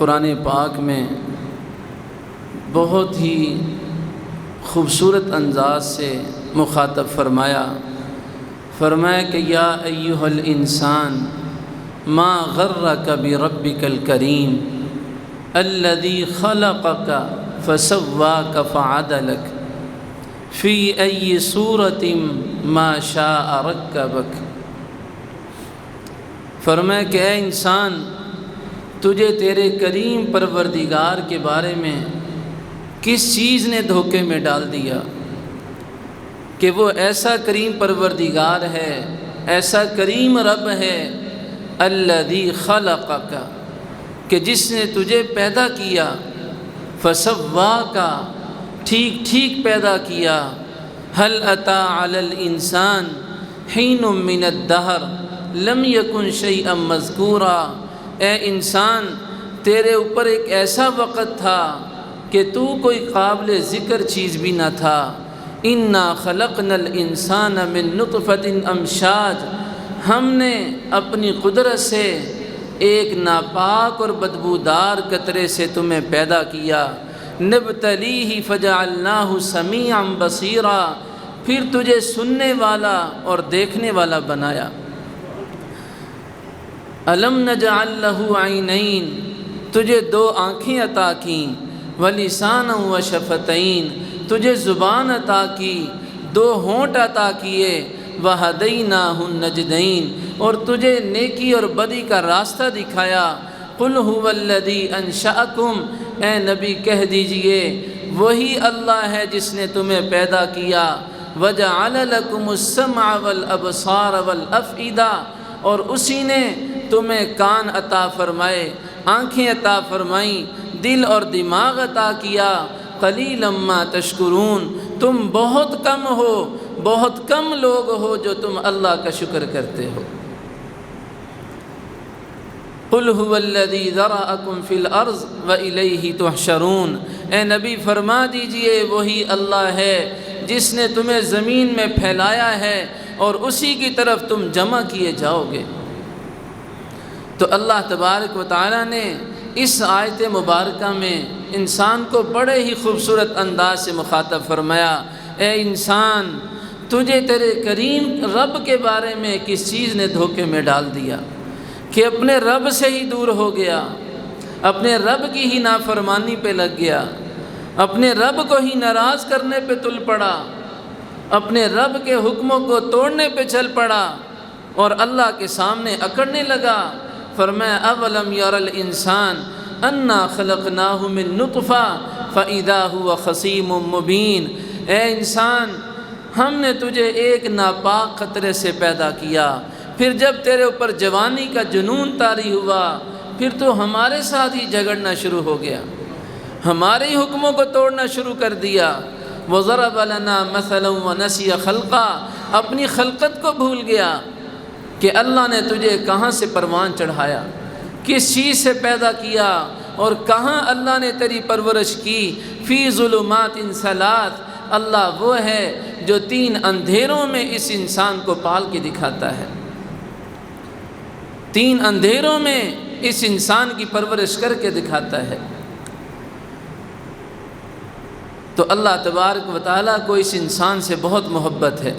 قرآن پاک میں بہت ہی خوبصورت انداز سے مخاطب فرمایا کہ یا ایھا الانسان ما غرک بربک الکریم الذی خلقک فسواک فعدلک فی ای صورت ما شاء رکبک۔ فرمایا کہ اے انسان، تجھے تیرے کریم پروردگار کے بارے میں کس چیز نے دھوکے میں ڈال دیا کہ وہ ایسا کریم پروردگار ہے، ایسا کریم رب ہے، الذی خلقک، کہ جس نے تجھے پیدا کیا، فسواک، ٹھیک ٹھیک پیدا کیا، هل اتی علی الانسان حین من الدہر لم یکن شیئا مذکورا۔ اے انسان، تیرے اوپر ایک ایسا وقت تھا کہ تو کوئی قابل ذکر چیز بھی نہ تھا۔ انا خلقنا الانسان من نطفۃ امشاج، ہم نے اپنی قدرت سے ایک ناپاک اور بدبودار قطرے سے تمہیں پیدا کیا، نبتلیہ فجعلناہ سمیعا بصیرا، پھر تجھے سننے والا اور دیکھنے والا بنایا۔ الم نجعل لہ عینین، تجھے دو آنکھیں عطا کیں، ولسانا وشفتین، تجھے زبان عطا کی، دو ہونٹ عطا کیے، وہدیناہ النجدین، اور تجھے نیکی اور بدی کا راستہ دکھایا۔ قل ھو الذی انشأکم، اے نبی کہہ دیجئے وہی اللہ ہے جس نے تمہیں پیدا کیا، وجعل لکم السمع والابصار والافئدہ، اور اسی نے تمہیں کان عطا فرمائے، آنکھیں عطا فرمائیں، دل اور دماغ عطا کیا۔ قلیلا ما تشکرون، تم بہت کم ہو، بہت کم لوگ ہو جو تم اللہ کا شکر کرتے ہو۔ قل ھو الذی ذرأکم فی الارض والیہ تحشرون، اے نبی فرما دیجئے وہی اللہ ہے جس نے تمہیں زمین میں پھیلایا ہے اور اسی کی طرف تم جمع کیے جاؤ گے۔ تو اللہ تبارک و تعالی نے اس آیت مبارکہ میں انسان کو بڑے ہی خوبصورت انداز سے مخاطب فرمایا، اے انسان، تجھے تیرے کریم رب کے بارے میں کس چیز نے دھوکے میں ڈال دیا کہ اپنے رب سے ہی دور ہو گیا، اپنے رب کی ہی نافرمانی پہ لگ گیا، اپنے رب کو ہی ناراض کرنے پہ تل پڑا، اپنے رب کے حکموں کو توڑنے پہ چل پڑا اور اللہ کے سامنے اکڑنے لگا۔ فرمایا اولم یر الانسان انا خلقناہ من نطفہ فاذا هو خصیم مبین، اے انسان، ہم نے تجھے ایک ناپاک قطرے سے پیدا کیا، پھر جب تیرے اوپر جوانی کا جنون طاری ہوا، پھر تو ہمارے ساتھ ہی جھگڑنا شروع ہو گیا، ہمارے ہی حکموں کو توڑنا شروع کر دیا۔ وضرب لنا مثلا ونسی خلقا، اپنی خلقت کو بھول گیا کہ اللہ نے تجھے کہاں سے پروان چڑھایا، کس چیز سے پیدا کیا اور کہاں اللہ نے تیری پرورش کی۔ فی ظلمات ثلاث، اللہ وہ ہے جو 3 اندھیروں میں اس انسان کو پال کے دکھاتا ہے، 3 اندھیروں میں اس انسان کی پرورش کر کے دکھاتا ہے۔ تو اللہ تبارک و تعالیٰ کو اس انسان سے بہت محبت ہے،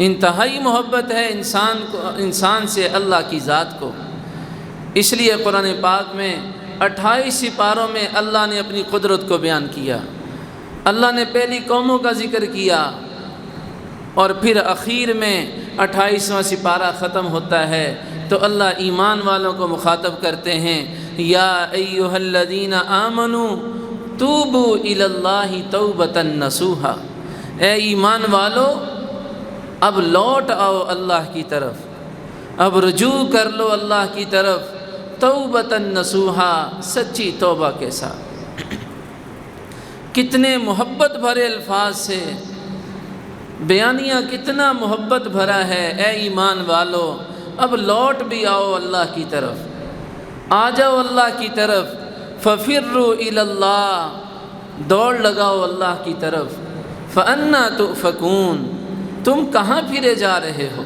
انتہائی محبت ہے انسان سے اللہ کی ذات کو۔ اس لیے قرآن پاک میں 28 سپاروں میں اللہ نے اپنی قدرت کو بیان کیا۔ اللہ نے پہلی قوموں کا ذکر کیا اور پھر اخیر میں 28واں سپارہ ختم ہوتا ہے تو اللہ ایمان والوں کو مخاطب کرتے ہیں، یا ایھا الذین آمنوا توبوا الی اللہ توبۃ نصوحا، اے ایمان والو اب لوٹ آؤ اللہ کی طرف، اب رجوع کر لو اللہ کی طرف، توبۃ نصوحا، سچی توبہ کے ساتھ۔ کتنے محبت بھرے الفاظ سے بیانیہ کتنا محبت بھرا ہے، اے ایمان والو اب لوٹ بھی آؤ اللہ کی طرف، آ جاؤ اللہ کی طرف، ففروا الی اللہ، دوڑ لگاؤ اللہ کی طرف، فانا تؤفکون، تم کہاں پھرے جا رہے ہو،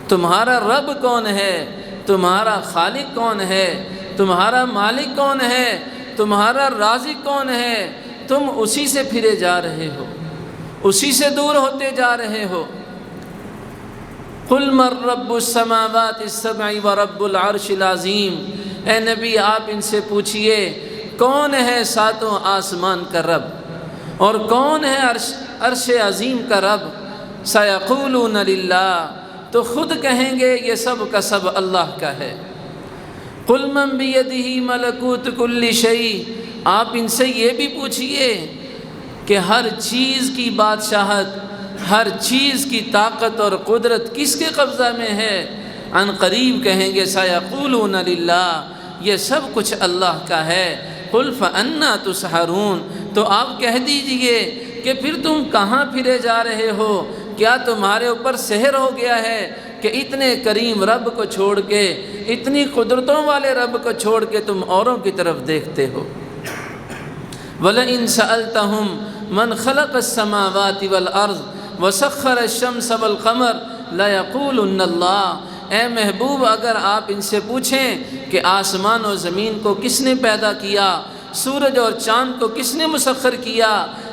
تمہارا رب کون ہے، تمہارا خالق کون ہے تمہارا مالک کون ہے، تمہارا رازق کون ہے، تم اسی سے پھرے جا رہے ہو، اسی سے دور ہوتے جا رہے ہو۔ قل من رب السماوات السبع ورب العرش العظیم، اے نبی آپ ان سے پوچھئے کون ہے ساتوں آسمان کا رب اور کون ہے عرش عظیم کا رب؟ سیقولون للہ، تو خود کہیں گے یہ سب کا سب اللہ کا ہے۔ قل من بیدہ ملکوت کل شیء، آپ ان سے یہ بھی پوچھئے کہ ہر چیز کی بادشاہت، ہر چیز کی طاقت اور قدرت کس کے قبضہ میں ہے؟ عن قریب کہیں گے سیقولون للہ، یہ سب کچھ اللہ کا ہے۔ قل فأنا تسحرون، تو آپ کہہ دیجئے کہ پھر تم کہاں پھرے جا رہے ہو؟ کیا تمہارے اوپر سحر ہو گیا ہے کہ اتنے کریم رب کو چھوڑ کے، اتنی قدرتوں والے رب کو چھوڑ کے تم اوروں کی طرف دیکھتے ہو؟ وَلَئِن سَأَلْتَهُمْ مَنْ خَلَقَ السَّمَاوَاتِ وَالْأَرْضِ وَسَخَّرَ الشَّمْسَ وَالْقَمَرَ لَيَقُولُنَّ اللَّهُ، اے محبوب اگر آپ ان سے پوچھیں کہ آسمان و زمین کو کس نے پیدا کیا، سورج اور چاند کو کس نے مسخر کیا،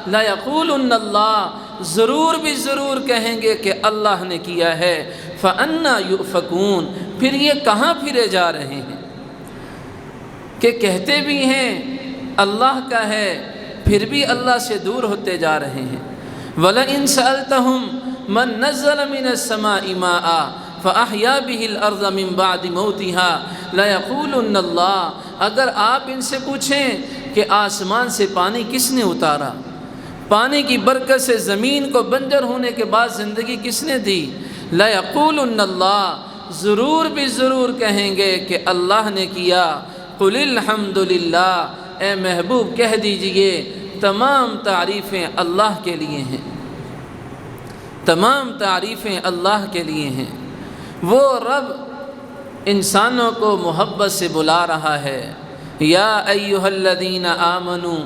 لَيَقُولُنَّ اللَّهُ، ضرور بھی ضرور کہیں گے کہ اللہ نے کیا ہے۔ فَأَنَّا يُؤْفَكُونَ، پھر یہ کہاں پھرے جا رہے ہیں کہ کہتے بھی ہیں اللہ کا ہے، پھر بھی اللہ سے دور ہوتے جا رہے ہیں۔ وَلَئِن سَأَلْتَهُمْ مَن نَزَّلَ مِنَ السَّمَاءِ مَاءً فَأَحْيَا بِهِ الْأَرْضَ مِن بَعْدِ مَوْتِهَا لَيَقُولُنَّ اللَّهُ، اگر آپ ان سے پوچھیں کہ آسمان سے پانی کس نے اتارا، پانی کی برکت سے زمین کو بنجر ہونے کے بعد زندگی کس نے دی، لَيَقُولُنَّ اللَّهُ، ضرور بھی ضرور کہیں گے کہ اللہ نے کیا۔ قُلِ الْحَمْدُ لِلَّهِ، اے محبوب کہہ دیجئے تمام تعریفیں اللہ کے لیے ہیں، تمام تعریفیں اللہ کے لیے ہیں۔ وہ رب انسانوں کو محبت سے بلا رہا ہے، یا ایھا الذین آمنوا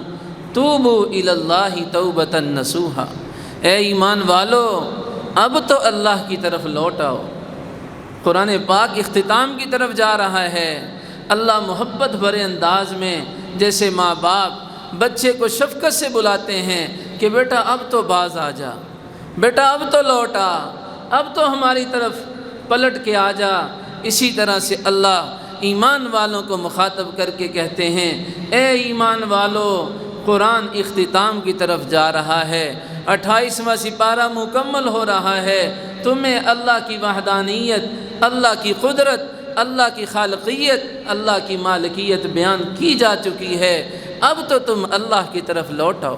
توبوا الی اللہ توبۃ نصوحا، اے ایمان والو اب تو اللہ کی طرف لوٹ آؤ۔ قرآن پاک اختتام کی طرف جا رہا ہے۔ اللہ محبت بھرے انداز میں جیسے ماں باپ بچے کو شفقت سے بلاتے ہیں کہ بیٹا اب تو باز آ جا، بیٹا اب تو لوٹ آ، اب تو ہماری طرف پلٹ کے آ جا، اسی طرح سے اللہ ایمان والوں کو مخاطب کر کے کہتے ہیں اے ایمان والو، قرآن اختتام کی طرف جا رہا ہے، 28واں سپارہ مکمل ہو رہا ہے، تمہیں اللہ کی وحدانیت، اللہ کی قدرت، اللہ کی خالقیت، اللہ کی مالکیت بیان کی جا چکی ہے، اب تو تم اللہ کی طرف لوٹ آؤ۔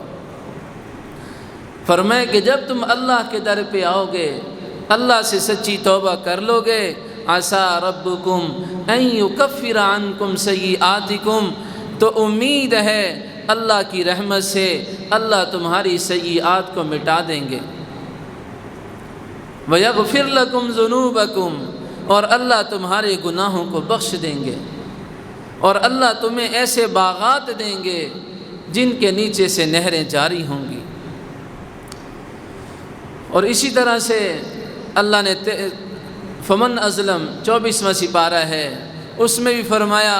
فرمائے کہ جب تم اللہ کے در پہ آؤ گے، اللہ سے سچی توبہ کر لو گے، عسیٰ ربکم ان یکفر عنکم سیئاتکم، تو امید ہے اللہ کی رحمت سے اللہ تمہاری سیئات کو مٹا دیں گے، ویغفر لکم ذنوبکم، اور اللہ تمہارے گناہوں کو بخش دیں گے، اور اللہ تمہیں ایسے باغات دیں گے جن کے نیچے سے نہریں جاری ہوں گی۔ اور اسی طرح سے اللہ نے فمن ازلم 24واں سپارہ ہے، اس میں بھی فرمایا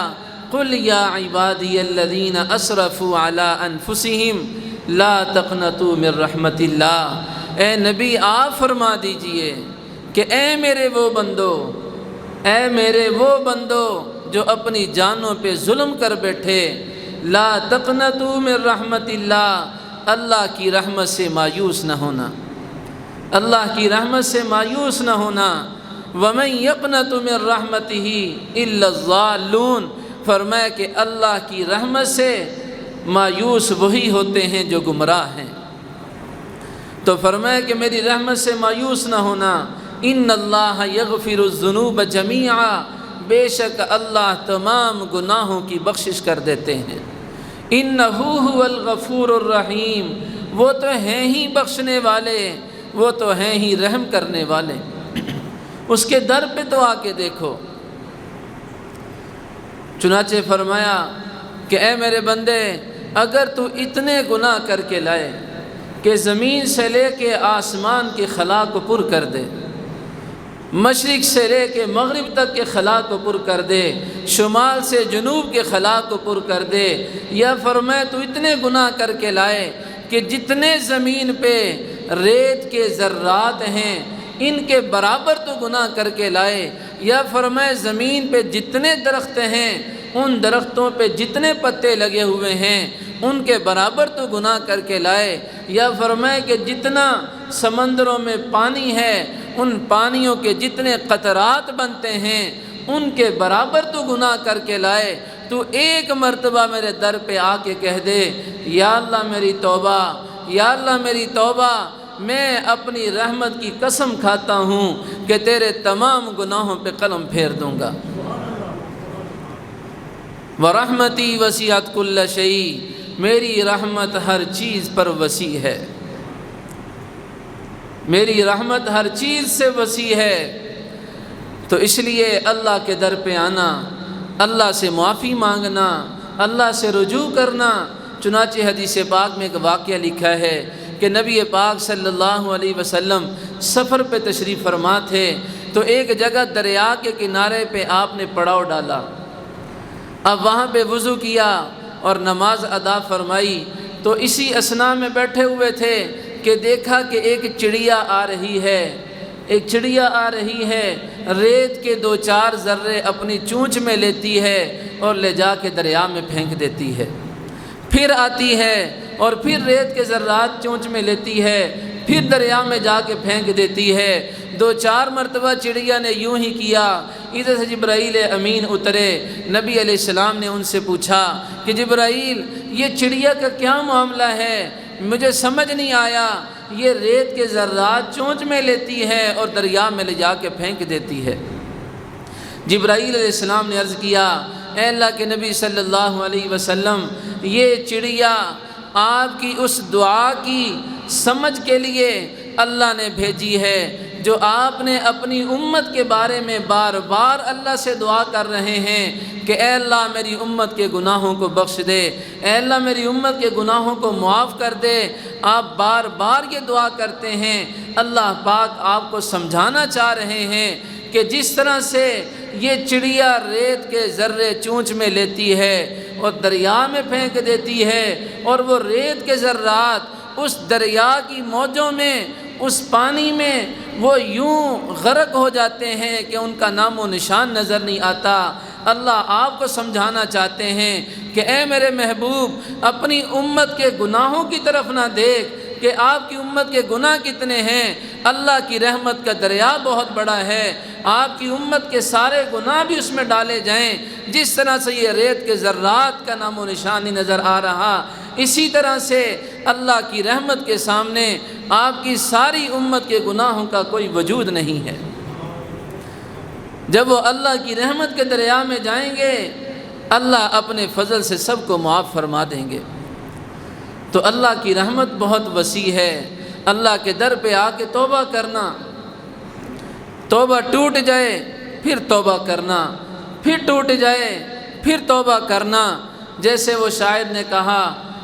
قل یا عبادی الذین اسرفوا علی انفسہم لا تقنطوا من رحمت اللہ، اے نبی آپ فرما دیجئے کہ اے میرے وہ بندو، اے میرے وہ بندو جو اپنی جانوں پہ ظلم کر بیٹھے، لا تقنطوا من رحمت اللہ، اللہ کی رحمت سے مایوس نہ ہونا، اللہ کی رحمت سے مایوس نہ ہونا۔ وَمَن يَقْنَطُ مِن رَحْمَتِهِ إِلَّا الضَّالُّونَ، فرمایا کہ اللہ کی رحمت سے مایوس وہی ہوتے ہیں جو گمراہ ہیں۔ تو فرمایا کہ میری رحمت سے مایوس نہ ہونا، ان اللہ یغفر الذنوب جمیعا، بے شک اللہ تمام گناہوں کی بخشش کر دیتے ہیں۔ انہ هو الغفور الرحیم، وہ تو ہیں ہی بخشنے والے، وہ تو ہیں ہی رحم کرنے والے۔ اس کے در پہ تو آ کے دیکھو۔ چنانچہ فرمایا کہ اے میرے بندے، اگر تو اتنے گناہ کر کے لائے کہ زمین سے لے کے آسمان کی خلا کو پر کر دے، مشرق سے لے کے مغرب تک کے خلا کو پر کر دے، شمال سے جنوب کے خلا کو پر کر دے۔ یا فرمائے تو اتنے گناہ کر کے لائے کہ جتنے زمین پہ ریت کے ذرات ہیں ان کے برابر تو گناہ کر کے لائے۔ یا فرمائے زمین پہ جتنے درخت ہیں ان درختوں پہ جتنے پتے لگے ہوئے ہیں ان کے برابر تو گناہ کر کے لائے۔ یا فرمائے کہ جتنا سمندروں میں پانی ہے ان پانیوں کے جتنے قطرات بنتے ہیں ان کے برابر تو گناہ کر کے لائے۔ تو ایک مرتبہ میرے در پہ آ کے کہہ دے، یا اللہ میری توبہ، یا اللہ میری توبہ، میں اپنی رحمت کی قسم کھاتا ہوں کہ تیرے تمام گناہوں پہ قلم پھیر دوں گا۔ وَرَحْمَتِي وَسِعَتْ كُلَّ شَيْءٍ، میری رحمت ہر چیز پر وسیع ہے، میری رحمت ہر چیز سے وسیع ہے۔ تو اس لیے اللہ کے در پہ آنا، اللہ سے معافی مانگنا، اللہ سے رجوع کرنا۔ چنانچہ حدیث پاک میں ایک واقعہ لکھا ہے کہ نبی پاک صلی اللہ علیہ وسلم سفر پہ تشریف فرما تھے، تو ایک جگہ دریا کے کنارے پہ آپ نے پڑاؤ ڈالا۔ اب وہاں پہ وضو کیا اور نماز ادا فرمائی، تو اسی اثناء میں بیٹھے ہوئے تھے کہ دیکھا کہ ایک چڑیا آ رہی ہے، ایک چڑیا آ رہی ہے، ریت کے 2-4 ذرے اپنی چونچ میں لیتی ہے اور لے جا کے دریا میں پھینک دیتی ہے، پھر آتی ہے اور پھر ریت کے ذرات چونچ میں لیتی ہے، پھر دریا میں جا کے پھینک دیتی ہے۔ 2-4 مرتبہ چڑیا نے یوں ہی کیا۔ ادھر سے جبرائیل امین اترے، نبی علیہ السلام نے ان سے پوچھا کہ جبرائیل یہ چڑیا کا کیا معاملہ ہے، مجھے سمجھ نہیں آیا، یہ ریت کے ذرات چونچ میں لیتی ہے اور دریا میں لے جا کے پھینک دیتی ہے۔ جبرائیل علیہ السلام نے عرض کیا، اے اللہ کے نبی صلی اللہ علیہ وسلم، یہ چڑیا آپ کی اس دعا کی سمجھ کے لیے اللہ نے بھیجی ہے جو آپ نے اپنی امت کے بارے میں بار بار اللہ سے دعا کر رہے ہیں کہ اے اللہ میری امت کے گناہوں کو بخش دے، اے اللہ میری امت کے گناہوں کو معاف کر دے۔ آپ بار بار یہ دعا کرتے ہیں۔ اللہ پاک آپ کو سمجھانا چاہ رہے ہیں کہ جس طرح سے یہ چڑیا ریت کے ذرے چونچ میں لیتی ہے اور دریا میں پھینک دیتی ہے، اور وہ ریت کے ذرات اس دریا کی موجوں میں، اس پانی میں وہ یوں غرق ہو جاتے ہیں کہ ان کا نام و نشان نظر نہیں آتا۔ اللہ آپ کو سمجھانا چاہتے ہیں کہ اے میرے محبوب، اپنی امت کے گناہوں کی طرف نہ دیکھ کہ آپ کی امت کے گناہ کتنے ہیں، اللہ کی رحمت کا دریا بہت بڑا ہے، آپ کی امت کے سارے گناہ بھی اس میں ڈالے جائیں۔ جس طرح سے یہ ریت کے ذرات کا نام و نشان نہیں نظر آ رہا، اسی طرح سے اللہ کی رحمت کے سامنے آپ کی ساری امت کے گناہوں کا کوئی وجود نہیں ہے۔ جب وہ اللہ کی رحمت کے دریا میں جائیں گے، اللہ اپنے فضل سے سب کو معاف فرما دیں گے۔ تو اللہ کی رحمت بہت وسیع ہے۔ اللہ کے در پہ آ کے توبہ کرنا، توبہ ٹوٹ جائے پھر توبہ کرنا، پھر ٹوٹ جائے پھر توبہ کرنا۔ جیسے وہ شاعر نے کہا،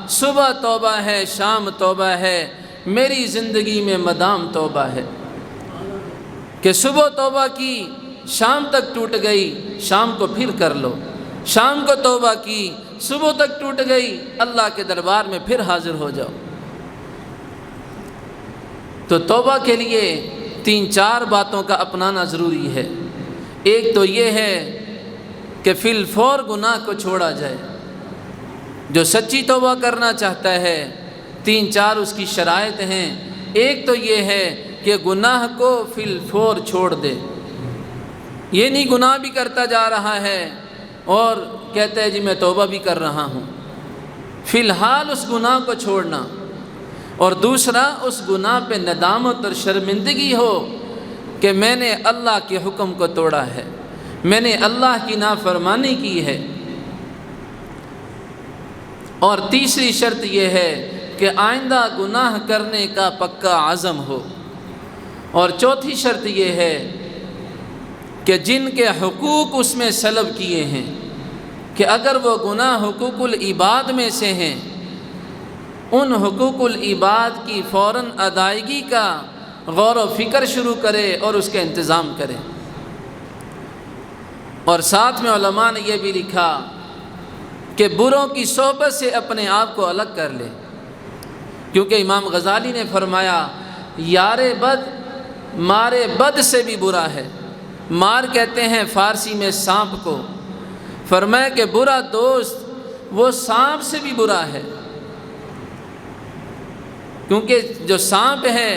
صبح توبہ ہے شام توبہ ہے، میری زندگی میں مدام توبہ ہے، کہ صبح توبہ کی شام تک ٹوٹ گئی، شام کو پھر کر لو، شام کو توبہ کی صبح تک ٹوٹ گئی، اللہ کے دربار میں پھر حاضر ہو جاؤ۔ تو توبہ کے لیے 3-4 باتوں کا اپنانا ضروری ہے۔ ایک تو یہ ہے کہ فی الفور گناہ کو چھوڑا جائے۔ جو سچی توبہ کرنا چاہتا ہے، 3-4 اس کی شرائط ہیں۔ ایک تو یہ ہے کہ گناہ کو فی الفور چھوڑ دے، یہ نہیں گناہ بھی کرتا جا رہا ہے اور کہتا ہے جی میں توبہ بھی کر رہا ہوں، فی الحال اس گناہ کو چھوڑنا۔ اور دوسرا، اس گناہ پہ ندامت اور شرمندگی ہو کہ میں نے اللہ کے حکم کو توڑا ہے، میں نے اللہ کی نافرمانی کی ہے۔ اور تیسری شرط یہ ہے کہ آئندہ گناہ کرنے کا پکا عزم ہو۔ اور چوتھی شرط یہ ہے کہ جن کے حقوق اس میں سلب کیے ہیں، کہ اگر وہ گناہ حقوق العباد میں سے ہیں، ان حقوق العباد کی فوراً ادائیگی کا غور و فکر شروع کرے اور اس کا انتظام کرے۔ اور ساتھ میں علماء نے یہ بھی لکھا کہ بروں کی صحبت سے اپنے آپ کو الگ کر لے، کیونکہ امام غزالی نے فرمایا یار بد مارے بد سے بھی برا ہے۔ مار کہتے ہیں فارسی میں سانپ کو، فرمایا کہ برا دوست وہ سانپ سے بھی برا ہے، کیونکہ جو سانپ ہے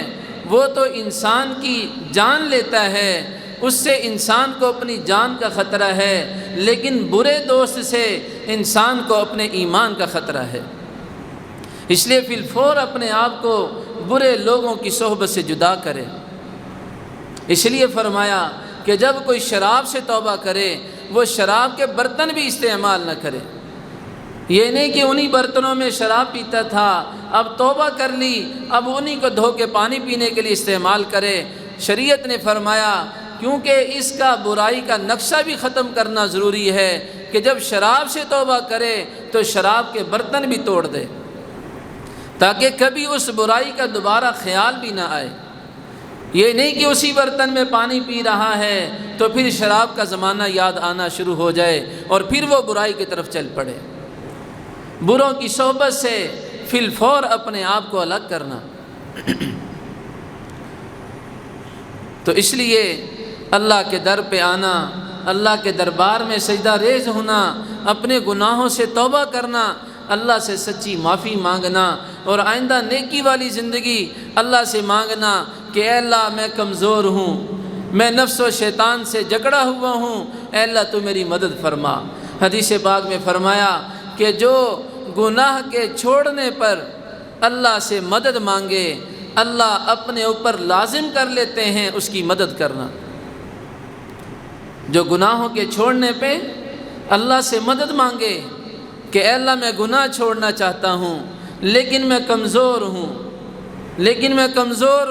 وہ تو انسان کی جان لیتا ہے، اس سے انسان کو اپنی جان کا خطرہ ہے، لیکن برے دوست سے انسان کو اپنے ایمان کا خطرہ ہے۔ اس لیے فی الفور اپنے آپ کو برے لوگوں کی صحبت سے جدا کرے۔ اس لیے فرمایا کہ جب کوئی شراب سے توبہ کرے وہ شراب کے برتن بھی استعمال نہ کرے۔ یہ نہیں کہ انہی برتنوں میں شراب پیتا تھا، اب توبہ کر لی، اب انہی کو دھو کے پانی پینے کے لیے استعمال کرے۔ شریعت نے فرمایا کیونکہ اس کا برائی کا نقشہ بھی ختم کرنا ضروری ہے کہ جب شراب سے توبہ کرے تو شراب کے برتن بھی توڑ دے، تاکہ کبھی اس برائی کا دوبارہ خیال بھی نہ آئے۔ یہ نہیں کہ اسی برتن میں پانی پی رہا ہے تو پھر شراب کا زمانہ یاد آنا شروع ہو جائے اور پھر وہ برائی کی طرف چل پڑے۔ بروں کی صحبت سے فی الفور اپنے آپ کو الگ کرنا۔ تو اس لیے اللہ کے در پہ آنا، اللہ کے دربار میں سجدہ ریز ہونا، اپنے گناہوں سے توبہ کرنا، اللہ سے سچی معافی مانگنا اور آئندہ نیکی والی زندگی اللہ سے مانگنا کہ اے اللہ میں کمزور ہوں، میں نفس و شیطان سے جکڑا ہوا ہوں، اے اللہ تو میری مدد فرما۔ حدیث پاک میں فرمایا کہ جو گناہ کے چھوڑنے پر اللہ سے مدد مانگے اللہ اپنے اوپر لازم کر لیتے ہیں اس کی مدد کرنا۔ جو گناہوں کے چھوڑنے پہ اللہ سے مدد مانگے کہ اے اللہ میں گناہ چھوڑنا چاہتا ہوں لیکن میں کمزور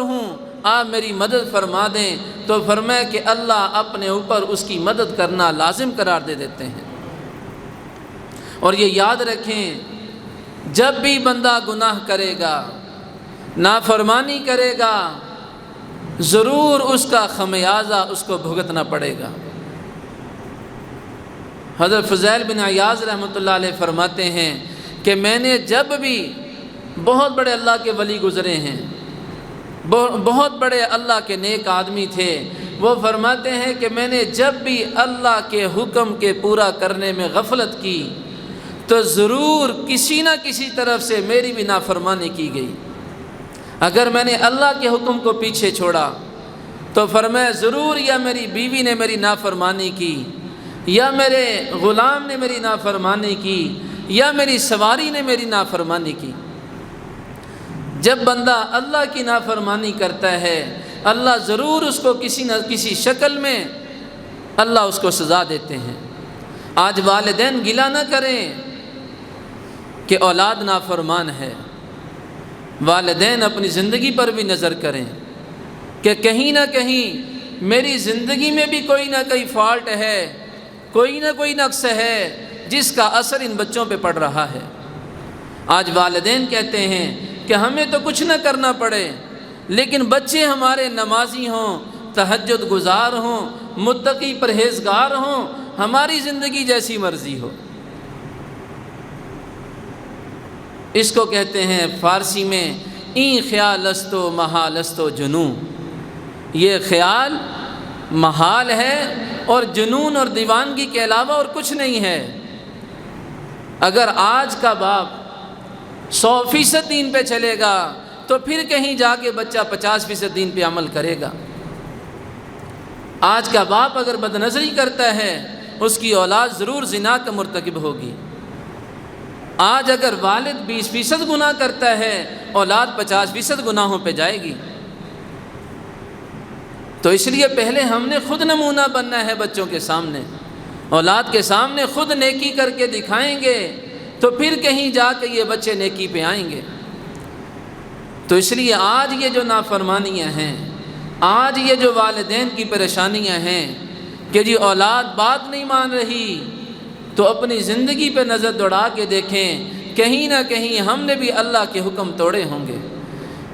ہوں آپ میری مدد فرما دیں، تو فرمایا کہ اللہ اپنے اوپر اس کی مدد کرنا لازم قرار دے دیتے ہیں۔ اور یہ یاد رکھیں جب بھی بندہ گناہ کرے گا، نافرمانی کرے گا، ضرور اس کا خمیازہ اس کو بھگتنا پڑے گا۔ حضرت فضیل بن عیاض رحمۃ اللہ علیہ فرماتے ہیں کہ میں نے جب بھی بہت بڑے اللہ کے ولی گزرے ہیں، بہت بڑے اللہ کے نیک آدمی تھے، وہ فرماتے ہیں کہ میں نے جب بھی اللہ کے حکم کے پورا کرنے میں غفلت کی تو ضرور کسی نہ کسی طرف سے میری بھی نافرمانی کی گئی۔ اگر میں نے اللہ کے حکم کو پیچھے چھوڑا تو فرمایا ضرور یا میری بیوی نے میری نافرمانی کی، یا میرے غلام نے میری نافرمانی کی، یا میری سواری نے میری نافرمانی کی۔ جب بندہ اللہ کی نافرمانی کرتا ہے اللہ ضرور اس کو کسی نہ کسی شکل میں اللہ اس کو سزا دیتے ہیں۔ آج والدین گلہ نہ کریں کہ اولاد نافرمان ہے، والدین اپنی زندگی پر بھی نظر کریں کہ کہیں نہ کہیں میری زندگی میں بھی کوئی نہ کوئی فالٹ ہے، کوئی نہ کوئی نقص ہے جس کا اثر ان بچوں پہ پڑ رہا ہے۔ آج والدین کہتے ہیں کہ ہمیں تو کچھ نہ کرنا پڑے لیکن بچے ہمارے نمازی ہوں، تہجد گزار ہوں، متقی پرہیزگار ہوں، ہماری زندگی جیسی مرضی ہو۔ اس کو کہتے ہیں فارسی میں این خیال استو محال استو جنون، یہ خیال محال ہے اور جنون اور دیوانگی کے علاوہ اور کچھ نہیں ہے۔ اگر آج کا باپ 100% دین پہ چلے گا تو پھر کہیں جا کے بچہ 50% دین پہ عمل کرے گا۔ آج کا باپ اگر بدنظری کرتا ہے اس کی اولاد ضرور زنا کا مرتکب ہوگی۔ آج اگر والد 20% گناہ کرتا ہے اولاد 50% گناہوں پہ جائے گی۔ تو اس لیے پہلے ہم نے خود نمونہ بننا ہے بچوں کے سامنے، اولاد کے سامنے خود نیکی کر کے دکھائیں گے تو پھر کہیں جا کے یہ بچے نیکی پہ آئیں گے۔ تو اس لیے آج یہ جو نافرمانیاں ہیں، آج یہ جو والدین کی پریشانیاں ہیں کہ جی اولاد بات نہیں مان رہی، تو اپنی زندگی پہ نظر دوڑا کے دیکھیں کہیں نہ کہیں ہم نے بھی اللہ کے حکم توڑے ہوں گے،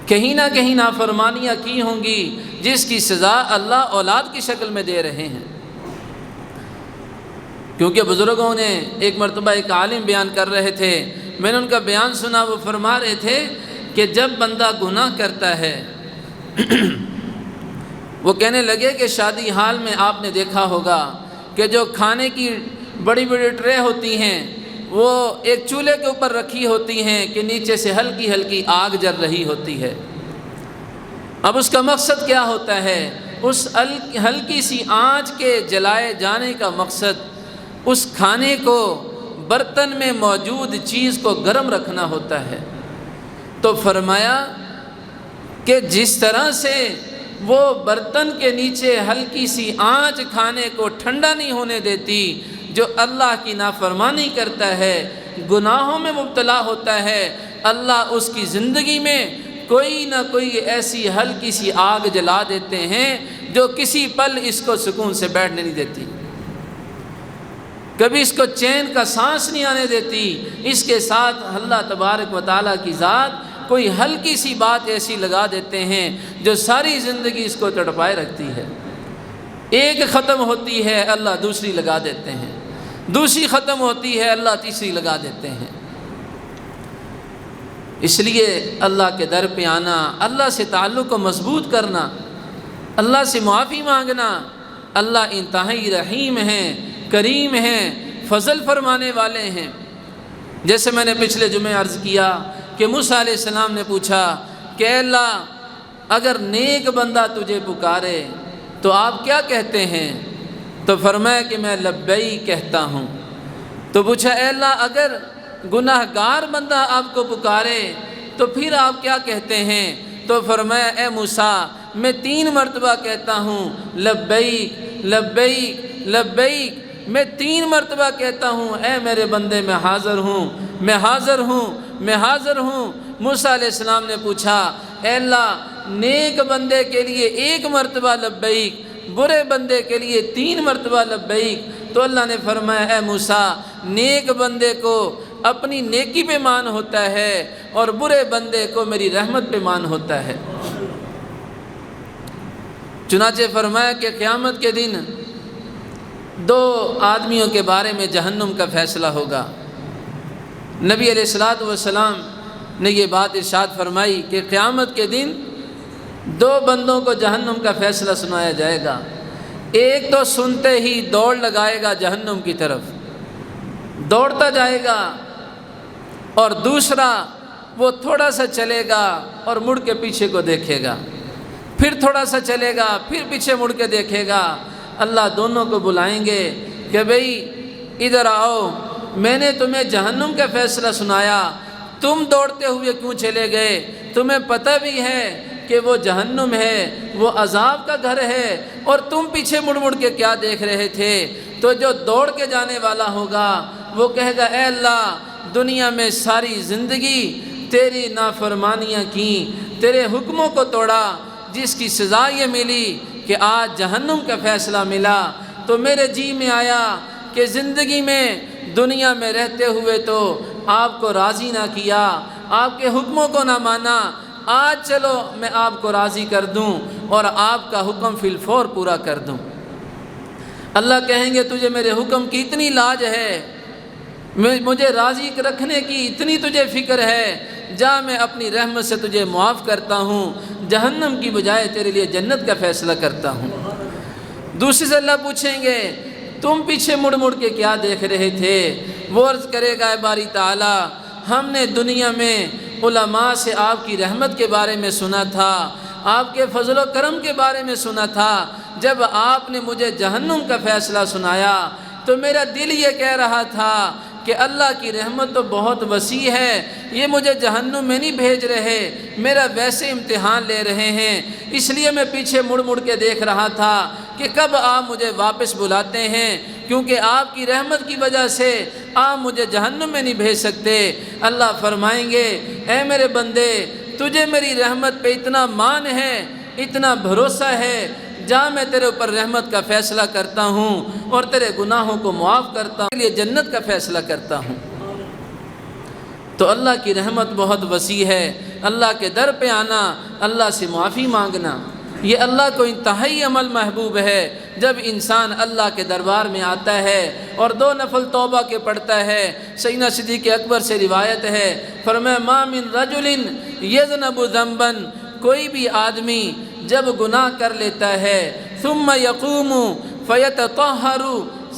کہیں نہ کہیں نافرمانیاں کی ہوں گی جس کی سزا اللہ اولاد کی شکل میں دے رہے ہیں۔ کیونکہ بزرگوں نے ایک مرتبہ ایک عالم بیان کر رہے تھے، میں نے ان کا بیان سنا، وہ فرما رہے تھے کہ جب بندہ گناہ کرتا ہے وہ کہنے لگے کہ شادی حال میں آپ نے دیکھا ہوگا کہ جو کھانے کی بڑی بڑی ٹرے ہوتی ہیں وہ ایک چولہے کے اوپر رکھی ہوتی ہیں کہ نیچے سے ہلکی ہلکی آگ جل رہی ہوتی ہے۔ اب اس کا مقصد کیا ہوتا ہے؟ اس ہلکی سی آنچ کے جلائے جانے کا مقصد اس کھانے کو، برتن میں موجود چیز کو گرم رکھنا ہوتا ہے۔ تو فرمایا کہ جس طرح سے وہ برتن کے نیچے ہلکی سی آنچ کھانے کو ٹھنڈا نہیں ہونے دیتی، جو اللہ کی نافرمانی کرتا ہے، گناہوں میں مبتلا ہوتا ہے، اللہ اس کی زندگی میں کوئی نہ کوئی ایسی ہلکی سی آگ جلا دیتے ہیں جو کسی پل اس کو سکون سے بیٹھنے نہیں دیتی، کبھی اس کو چین کا سانس نہیں آنے دیتی۔ اس کے ساتھ اللہ تبارک و تعالیٰ کی ذات کوئی ہلکی سی بات ایسی لگا دیتے ہیں جو ساری زندگی اس کو تڑپائے رکھتی ہے۔ ایک ختم ہوتی ہے اللہ دوسری لگا دیتے ہیں، دوسری ختم ہوتی ہے اللہ تیسری لگا دیتے ہیں۔ اس لیے اللہ کے در پہ آنا، اللہ سے تعلق کو مضبوط کرنا، اللہ سے معافی مانگنا۔ اللہ انتہائی رحیم ہیں، کریم ہیں، فضل فرمانے والے ہیں۔ جیسے میں نے پچھلے جمعے عرض کیا کہ موسیٰ علیہ السلام نے پوچھا کہ اے اللہ اگر نیک بندہ تجھے پکارے تو آپ کیا کہتے ہیں؟ تو فرمایا کہ میں لبیک کہتا ہوں۔ تو پوچھا اے اللہ اگر گناہ گار بندہ آپ کو پکارے تو پھر آپ کیا کہتے ہیں؟ تو فرمایا اے موسیٰ میں 3 مرتبہ کہتا ہوں لبیک لبیک لبیک، میں 3 مرتبہ کہتا ہوں اے میرے بندے میں حاضر ہوں، میں حاضر ہوں، میں حاضر ہوں۔ موسیٰ علیہ السلام نے پوچھا اے اللہ نیک بندے کے لیے 1 مرتبہ لبیک، برے بندے کے لیے 3 مرتبہ لبیک۔ تو اللہ نے فرمایا اے موسیٰ نیک بندے کو اپنی نیکی پہ مان ہوتا ہے اور برے بندے کو میری رحمت پہ مان ہوتا ہے۔ چنانچہ فرمایا کہ قیامت کے دن 2 آدمیوں کے بارے میں جہنم کا فیصلہ ہوگا۔ نبی علیہ الصلوۃ والسلام نے یہ بات ارشاد فرمائی کہ قیامت کے دن 2 بندوں کو جہنم کا فیصلہ سنایا جائے گا۔ ایک تو سنتے ہی دوڑ لگائے گا جہنم کی طرف، دوڑتا جائے گا، اور دوسرا وہ تھوڑا سا چلے گا اور مڑ کے پیچھے کو دیکھے گا، پھر تھوڑا سا چلے گا پھر پیچھے مڑ کے دیکھے گا۔ اللہ دونوں کو بلائیں گے کہ بھئی ادھر آؤ، میں نے تمہیں جہنم کا فیصلہ سنایا، تم دوڑتے ہوئے کیوں چلے گئے؟ تمہیں پتہ بھی ہے کہ وہ جہنم ہے، وہ عذاب کا گھر ہے، اور تم پیچھے مڑ مڑ کے کیا دیکھ رہے تھے؟ تو جو دوڑ کے جانے والا ہوگا وہ کہے گا اے اللہ دنیا میں ساری زندگی تیری نافرمانیاں کی، تیرے حکموں کو توڑا، جس کی سزا یہ ملی کہ آج جہنم کا فیصلہ ملا، تو میرے جی میں آیا کہ زندگی میں دنیا میں رہتے ہوئے تو آپ کو راضی نہ کیا، آپ کے حکموں کو نہ مانا، آج چلو میں آپ کو راضی کر دوں اور آپ کا حکم فی الفور پورا کر دوں۔ اللہ کہیں گے تجھے میرے حکم کی اتنی لاج ہے، مجھے راضی رکھنے کی اتنی تجھے فکر ہے، جا میں اپنی رحمت سے تجھے معاف کرتا ہوں، جہنم کی بجائے تیرے لیے جنت کا فیصلہ کرتا ہوں۔ دوسری سے اللہ پوچھیں گے تم پیچھے مڑ مڑ کے کیا دیکھ رہے تھے؟ وہ عرض کرے گا اے باری تعالیٰ ہم نے دنیا میں علماء سے آپ کی رحمت کے بارے میں سنا تھا، آپ کے فضل و کرم کے بارے میں سنا تھا، جب آپ نے مجھے جہنم کا فیصلہ سنایا تو میرا دل یہ کہہ رہا تھا کہ اللہ کی رحمت تو بہت وسیع ہے، یہ مجھے جہنم میں نہیں بھیج رہے، میرا ویسے امتحان لے رہے ہیں، اس لیے میں پیچھے مڑ مڑ کے دیکھ رہا تھا کہ کب آپ مجھے واپس بلاتے ہیں، کیونکہ آپ کی رحمت کی وجہ سے آپ مجھے جہنم میں نہیں بھیج سکتے۔ اللہ فرمائیں گے اے میرے بندے تجھے میری رحمت پہ اتنا مان ہے، اتنا بھروسہ ہے، جا میں تیرے اوپر رحمت کا فیصلہ کرتا ہوں اور تیرے گناہوں کو معاف کرتا ہوں، تیرے لیے جنت کا فیصلہ کرتا ہوں۔ تو اللہ کی رحمت بہت وسیع ہے۔ اللہ کے در پہ آنا، اللہ سے معافی مانگنا، یہ اللہ کو انتہائی عمل محبوب ہے۔ جب انسان اللہ کے دربار میں آتا ہے اور 2 نفل توبہ کے پڑھتا ہے، سیدنا صدیق اکبر سے روایت ہے، فرمایا ما من رجل یذنب ذنبا، کوئی بھی آدمی جب گناہ کر لیتا ہے، ثم یقوم فیتطہر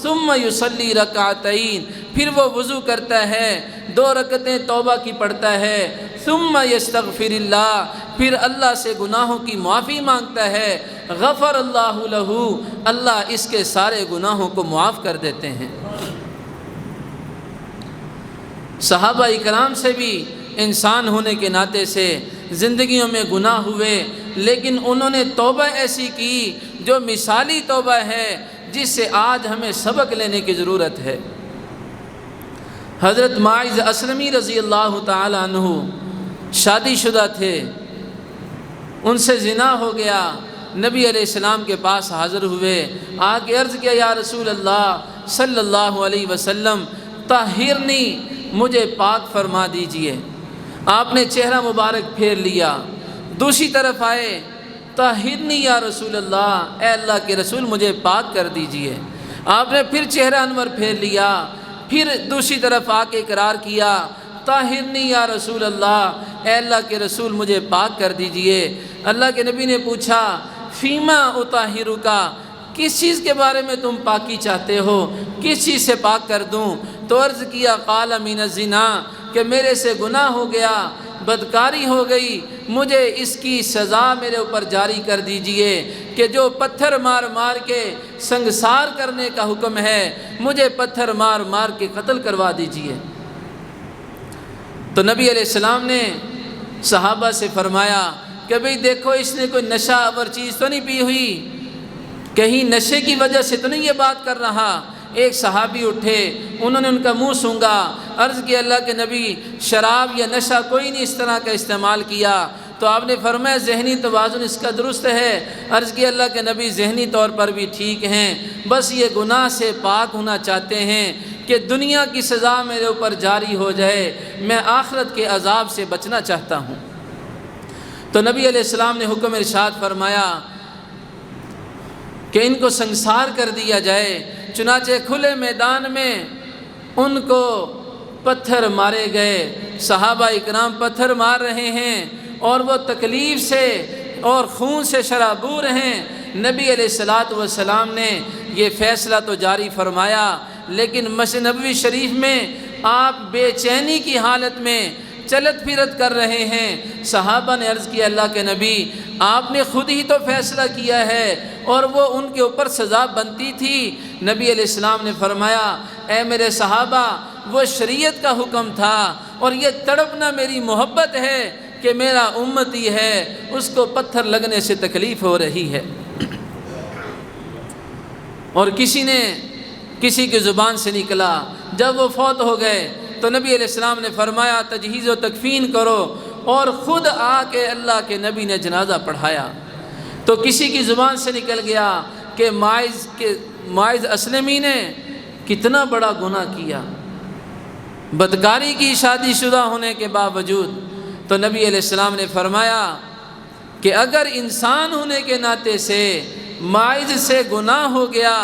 ثم یصلی رکعتین، پھر وہ وضو کرتا ہے، 2 رکعتیں توبہ کی پڑھتا ہے، ثم یستغفر اللہ، پھر اللہ سے گناہوں کی معافی مانگتا ہے، غفر اللہ لہ، اللہ اس کے سارے گناہوں کو معاف کر دیتے ہیں۔ صحابہ اکرام سے بھی انسان ہونے کے ناطے سے زندگیوں میں گناہ ہوئے، لیکن انہوں نے توبہ ایسی کی جو مثالی توبہ ہے، جس سے آج ہمیں سبق لینے کی ضرورت ہے۔ حضرت معاذ اسلمی رضی اللہ تعالی عنہ شادی شدہ تھے، ان سے زنا ہو گیا، نبی علیہ السلام کے پاس حاضر ہوئے، آ کے عرض کیا یا رسول اللہ صلی اللہ علیہ وسلم طہرنی، مجھے پاک فرما دیجئے۔ آپ نے چہرہ مبارک پھیر لیا، دوسری طرف آئے، طہرنی یا رسول اللہ، اے اللہ کے رسول مجھے پاک کر دیجئے۔ آپ نے پھر چہرہ انور پھیر لیا، پھر دوسری طرف آ کے اقرار کیا، طہرنی یا رسول اللہ، اے اللہ کے رسول مجھے پاک کر دیجئے۔ اللہ کے نبی نے پوچھا فیما اطہرکا، کس چیز کے بارے میں تم پاکی چاہتے ہو، کس چیز سے پاک کر دوں؟ تو عرض کیا قال من الزنا، کہ میرے سے گناہ ہو گیا، بدکاری ہو گئی، مجھے اس کی سزا میرے اوپر جاری کر دیجئے کہ جو پتھر مار مار کے سنگسار کرنے کا حکم ہے، مجھے پتھر مار مار کے قتل کروا دیجئے۔ تو نبی علیہ السلام نے صحابہ سے فرمایا کہ بھئی دیکھو اس نے کوئی نشہ آور چیز تو نہیں پی ہوئی، کہیں نشے کی وجہ سے تو نہیں یہ بات کر رہا۔ ایک صحابی اٹھے، انہوں نے ان کا منہ سونگا، عرض کیا اللہ کے نبی شراب یا نشہ کوئی نہیں اس طرح کا استعمال کیا۔ تو آپ نے فرمایا ذہنی توازن اس کا درست ہے۔ عرض کیا اللہ کے نبی ذہنی طور پر بھی ٹھیک ہیں، بس یہ گناہ سے پاک ہونا چاہتے ہیں کہ دنیا کی سزا میرے اوپر جاری ہو جائے، میں آخرت کے عذاب سے بچنا چاہتا ہوں۔ تو نبی علیہ السلام نے حکم ارشاد فرمایا کہ ان کو سنگسار کر دیا جائے۔ چنانچہ کھلے میدان میں ان کو پتھر مارے گئے، صحابہ اکرام پتھر مار رہے ہیں اور وہ تکلیف سے اور خون سے شرابور ہیں۔ نبی علیہ السلام نے یہ فیصلہ تو جاری فرمایا، لیکن مسجد نبوی شریف میں آپ بے چینی کی حالت میں چلت پھرت کر رہے ہیں۔ صحابہ نے عرض کیا اللہ کے نبی آپ نے خود ہی تو فیصلہ کیا ہے اور وہ ان کے اوپر سزا بنتی تھی۔ نبی علیہ السلام نے فرمایا اے میرے صحابہ، وہ شریعت کا حکم تھا اور یہ تڑپنا میری محبت ہے کہ میرا امتی ہے، اس کو پتھر لگنے سے تکلیف ہو رہی ہے۔ اور کسی کی زبان سے نکلا، جب وہ فوت ہو گئے تو نبی علیہ السلام نے فرمایا تجہیز و تکفین کرو، اور خود آ کے اللہ کے نبی نے جنازہ پڑھایا۔ تو کسی کی زبان سے نکل گیا کہ معاذ اسلمی نے کتنا بڑا گناہ کیا، بدکاری کی شادی شدہ ہونے کے باوجود۔ تو نبی علیہ السلام نے فرمایا کہ اگر انسان ہونے کے ناطے سے معاذ سے گناہ ہو گیا،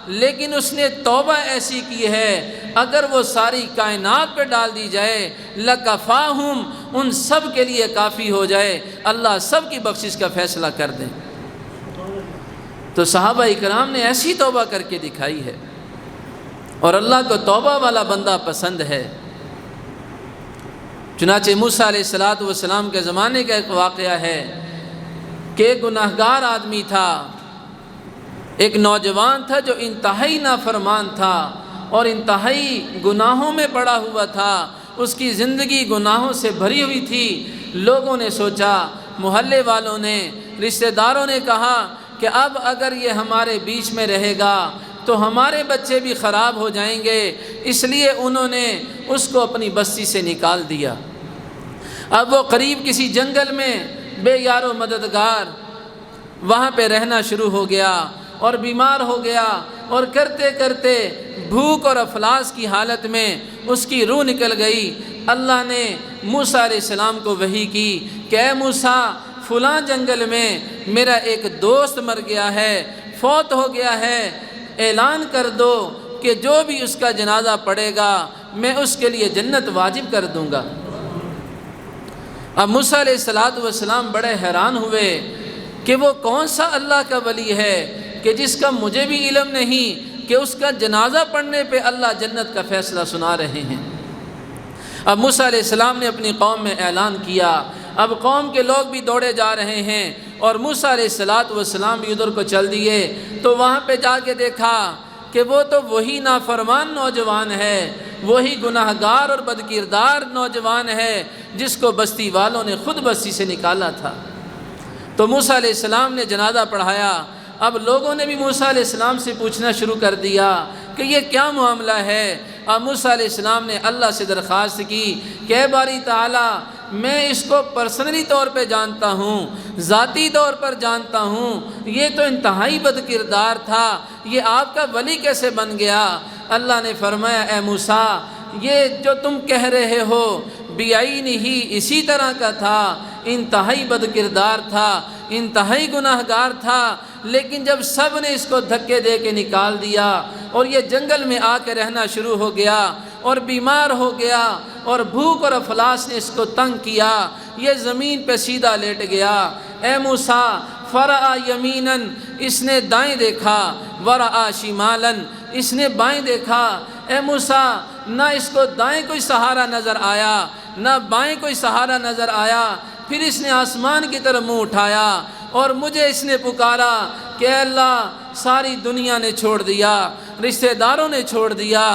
لیکن اس نے توبہ ایسی کی ہے اگر وہ ساری کائنات پہ ڈال دی جائے لکفاہم، ان سب کے لیے کافی ہو جائے، اللہ سب کی بخشش کا فیصلہ کر دیں۔ تو صحابہ اکرام نے ایسی توبہ کر کے دکھائی ہے، اور اللہ کو توبہ والا بندہ پسند ہے۔ چنانچہ موسیٰ علیہ السلام کے زمانے کا ایک واقعہ ہے کہ ایک گناہگار آدمی تھا، ایک نوجوان تھا جو انتہائی نافرمان تھا اور انتہائی گناہوں میں پڑا ہوا تھا، اس کی زندگی گناہوں سے بھری ہوئی تھی۔ لوگوں نے سوچا، محلے والوں نے، رشتہ داروں نے کہا کہ اب اگر یہ ہمارے بیچ میں رہے گا تو ہمارے بچے بھی خراب ہو جائیں گے، اس لیے انہوں نے اس کو اپنی بستی سے نکال دیا۔ اب وہ قریب کسی جنگل میں بے یار و مددگار وہاں پہ رہنا شروع ہو گیا اور بیمار ہو گیا، اور کرتے کرتے بھوک اور افلاس کی حالت میں اس کی روح نکل گئی۔ اللہ نے موسیٰ علیہ السلام کو وحی کی کہ اے موسیٰ فلاں جنگل میں میرا ایک دوست مر گیا ہے، فوت ہو گیا ہے، اعلان کر دو کہ جو بھی اس کا جنازہ پڑے گا میں اس کے لیے جنت واجب کر دوں گا۔ اب موسیٰ علیہ السلام بڑے حیران ہوئے کہ وہ کون سا اللہ کا ولی ہے کہ جس کا مجھے بھی علم نہیں کہ اس کا جنازہ پڑھنے پہ اللہ جنت کا فیصلہ سنا رہے ہیں۔ اب موسیٰ علیہ السلام نے اپنی قوم میں اعلان کیا، اب قوم کے لوگ بھی دوڑے جا رہے ہیں اور موسیٰ علیہ السلام بھی ادھر کو چل دیے، تو وہاں پہ جا کے دیکھا کہ وہ تو وہی نافرمان نوجوان ہے، وہی گناہگار اور بدکردار نوجوان ہے جس کو بستی والوں نے خود بستی سے نکالا تھا۔ تو موسیٰ علیہ السلام نے جنازہ پڑھایا۔ اب لوگوں نے بھی موسیٰ علیہ السلام سے پوچھنا شروع کر دیا کہ یہ کیا معاملہ ہے۔ اب موسیٰ علیہ السلام نے اللہ سے درخواست کی کہ اے باری تعالیٰ میں اس کو پرسنلی طور پہ جانتا ہوں، ذاتی طور پر جانتا ہوں، یہ تو انتہائی بدکردار تھا، یہ آپ کا ولی کیسے بن گیا؟ اللہ نے فرمایا اے موسیٰ یہ جو تم کہہ رہے ہو بعین ہی اسی طرح کا تھا، انتہائی بدکردار تھا، انتہائی گناہگار تھا، لیکن جب سب نے اس کو دھکے دے کے نکال دیا اور یہ جنگل میں آ کے رہنا شروع ہو گیا اور بیمار ہو گیا اور بھوک اور افلاس نے اس کو تنگ کیا، یہ زمین پہ سیدھا لیٹ گیا۔ اے موسیٰ فرآ یمیناً اس نے دائیں دیکھا، ورآ شمالاً اس نے بائیں دیکھا۔ اے موسیٰ نہ اس کو دائیں کوئی سہارا نظر آیا نہ بائیں کوئی سہارا نظر آیا، پھر اس نے آسمان کی طرف منہ اٹھایا اور مجھے اس نے پکارا کہ اے اللہ ساری دنیا نے چھوڑ دیا، رشتہ داروں نے چھوڑ دیا،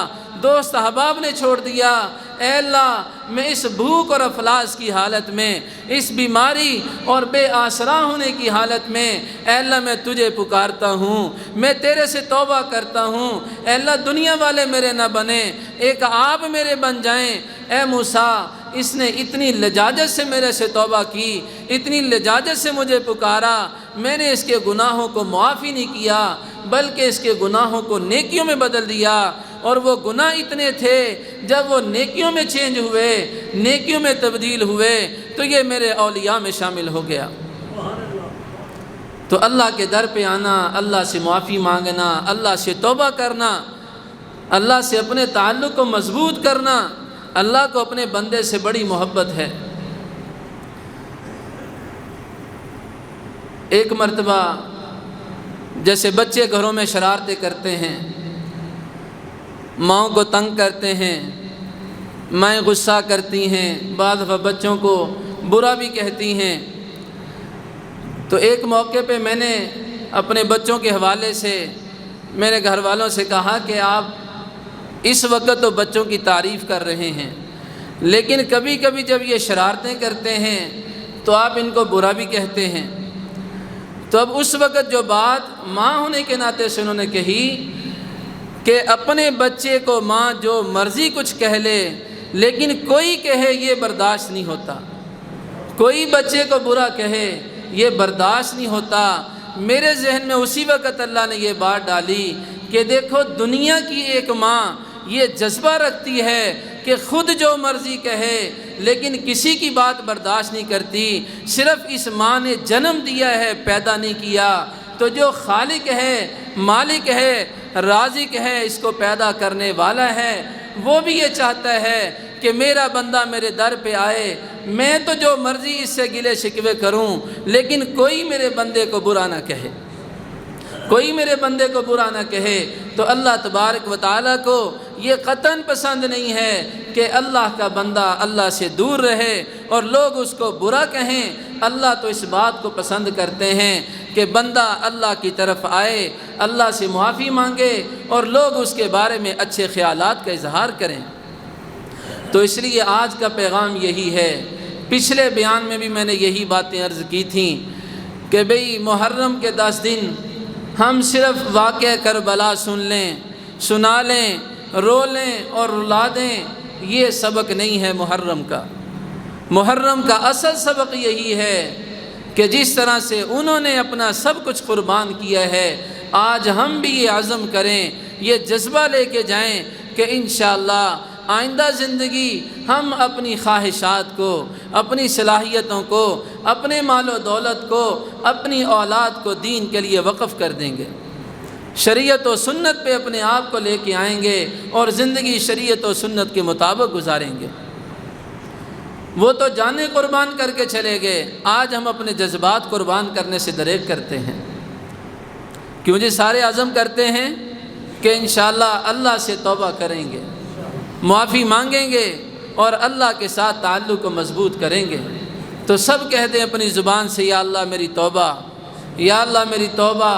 دوست احباب نے چھوڑ دیا، اے اللہ میں اس بھوک اور افلاس کی حالت میں، اس بیماری اور بے آسرا ہونے کی حالت میں اے اللہ میں تجھے پکارتا ہوں، میں تیرے سے توبہ کرتا ہوں، اے اللہ دنیا والے میرے نہ بنے، ایک آپ میرے بن جائیں۔ اے موسیٰ اس نے اتنی لجاجت سے میرے سے توبہ کی، اتنی لجاجت سے مجھے پکارا، میں نے اس کے گناہوں کو معاف ہی نہیں کیا بلکہ اس کے گناہوں کو نیکیوں میں بدل دیا، اور وہ گناہ اتنے تھے جب وہ نیکیوں میں چینج ہوئے، نیکیوں میں تبدیل ہوئے تو یہ میرے اولیاء میں شامل ہو گیا۔ تو اللہ کے در پہ آنا، اللہ سے معافی مانگنا، اللہ سے توبہ کرنا، اللہ سے اپنے تعلق کو مضبوط کرنا، اللہ کو اپنے بندے سے بڑی محبت ہے۔ ایک مرتبہ جیسے بچے گھروں میں شرارتیں کرتے ہیں، ماؤں کو تنگ کرتے ہیں، مائیں غصہ کرتی ہیں، بعض دفعہ بچوں کو برا بھی کہتی ہیں، تو ایک موقع پہ میں نے اپنے بچوں کے حوالے سے میرے گھر والوں سے کہا کہ آپ اس وقت تو بچوں کی تعریف کر رہے ہیں، لیکن کبھی کبھی جب یہ شرارتیں کرتے ہیں تو آپ ان کو برا بھی کہتے ہیں۔ تو اب اس وقت جو بات ماں ہونے کے ناطے سے انہوں نے کہی کہ اپنے بچے کو ماں جو مرضی کچھ کہہ لے لیکن کوئی کہے یہ برداشت نہیں ہوتا، کوئی بچے کو برا کہے یہ برداشت نہیں ہوتا۔ میرے ذہن میں اسی وقت اللہ نے یہ بات ڈالی کہ دیکھو دنیا کی ایک ماں یہ جذبہ رکھتی ہے کہ خود جو مرضی کہے لیکن کسی کی بات برداشت نہیں کرتی، صرف اس ماں نے جنم دیا ہے، پیدا نہیں کیا، تو جو خالق ہے، مالک ہے، رازق ہے، اس کو پیدا کرنے والا ہے، وہ بھی یہ چاہتا ہے کہ میرا بندہ میرے در پہ آئے، میں تو جو مرضی اس سے گلے شکوے کروں لیکن کوئی میرے بندے کو برا نہ کہے، کوئی میرے بندے کو برا نہ کہے۔ تو اللہ تبارک و تعالیٰ کو یہ قطعاً پسند نہیں ہے کہ اللہ کا بندہ اللہ سے دور رہے اور لوگ اس کو برا کہیں۔ اللہ تو اس بات کو پسند کرتے ہیں کہ بندہ اللہ کی طرف آئے، اللہ سے معافی مانگے اور لوگ اس کے بارے میں اچھے خیالات کا اظہار کریں۔ تو اس لیے آج کا پیغام یہی ہے، پچھلے بیان میں بھی میں نے یہی باتیں عرض کی تھیں کہ بھئی محرم کے 10 دن ہم صرف واقعہ کربلا سن لیں، سنا لیں، رو لیں اور رلا دیں، یہ سبق نہیں ہے محرم کا۔ محرم کا اصل سبق یہی ہے کہ جس طرح سے انہوں نے اپنا سب کچھ قربان کیا ہے، آج ہم بھی یہ عزم کریں، یہ جذبہ لے کے جائیں کہ انشاءاللہ آئندہ زندگی ہم اپنی خواہشات کو، اپنی صلاحیتوں کو، اپنے مال و دولت کو، اپنی اولاد کو دین کے لیے وقف کر دیں گے، شریعت و سنت پہ اپنے آپ کو لے کے آئیں گے اور زندگی شریعت و سنت کے مطابق گزاریں گے۔ وہ تو جانیں قربان کر کے چلے گئے، آج ہم اپنے جذبات قربان کرنے سے دریغ کرتے ہیں۔ کیوں جی؟ سارے عزم کرتے ہیں کہ انشاءاللہ اللہ سے توبہ کریں گے، معافی مانگیں گے اور اللہ کے ساتھ تعلق کو مضبوط کریں گے، تو سب کہہ دیں اپنی زبان سے یا اللہ میری توبہ، یا اللہ میری توبہ،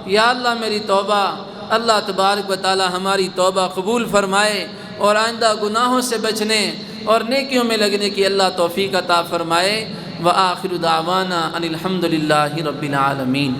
یا اللہ میری توبہ۔ اللہ تبارک و تعالی ہماری توبہ قبول فرمائے اور آئندہ گناہوں سے بچنے اور نیکیوں میں لگنے کی اللہ توفیق عطا فرمائے۔ وآخر دعوانا ان الحمد للہ رب العالمین۔